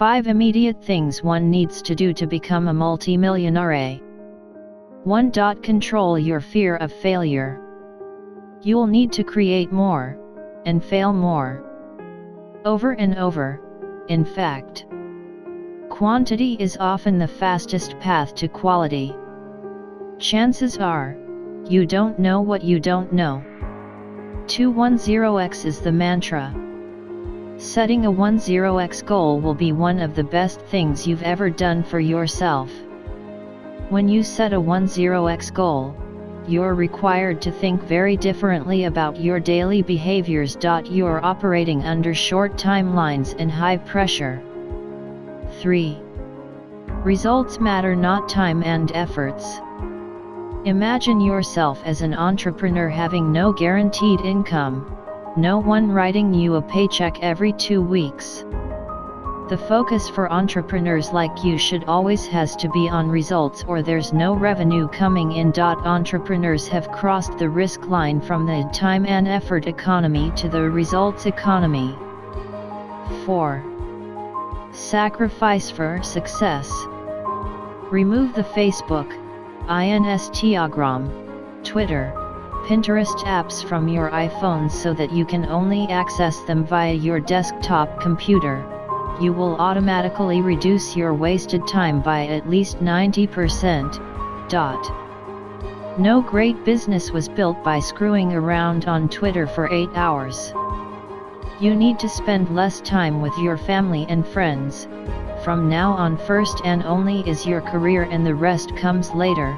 5 immediate things one needs to do to become a multi-millionaire. 1. Control your fear of failure. You'll need to create more, and fail more. Over and over, in fact. Quantity is often the fastest path to quality. Chances are, you don't know what you don't know. 210x is the mantra. Setting a 10x goal will be one of the best things you've ever done for yourself. When you set a 10x goal, you're required to think very differently about your daily behaviors. You're operating under short timelines and high pressure. 3. Results matter, not time and efforts. Imagine yourself as an entrepreneur having no guaranteed income, no one writing you a paycheck every 2 weeks. The focus for entrepreneurs like you should always has to be on results, or there's no revenue coming in. Entrepreneurs have crossed the risk line from the time and effort economy to the results economy. 4. Sacrifice for success. Remove the Facebook, Instagram, Twitter, Pinterest apps from your iPhones so that you can only access them via your desktop computer. You will automatically reduce your wasted time by at least 90%. No great business was built by screwing around on Twitter for 8 hours. You need to spend less time with your family and friends. From now on, first and only is your career, and the rest comes later,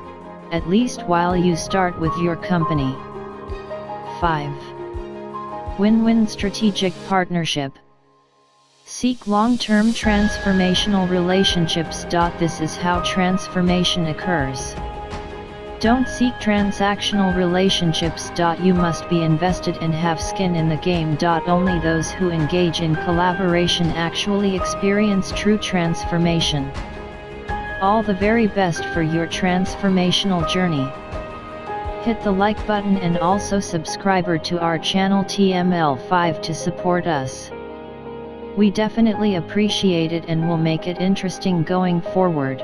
at least while you start with your company. 5. Win-win strategic partnership. Seek long-term transformational relationships. This is how transformation occurs. Don't seek transactional relationships. You must be invested and have skin in the game. Only those who engage in collaboration actually experience true transformation. All the very best for your transformational journey. Hit the like button and also subscribe to our channel TML5 to support us. We definitely appreciate it and will make it interesting going forward.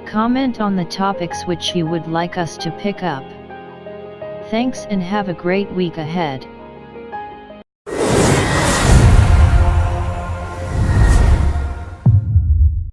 Comment on the topics which you would like us to pick up. Thanks and have a great week ahead.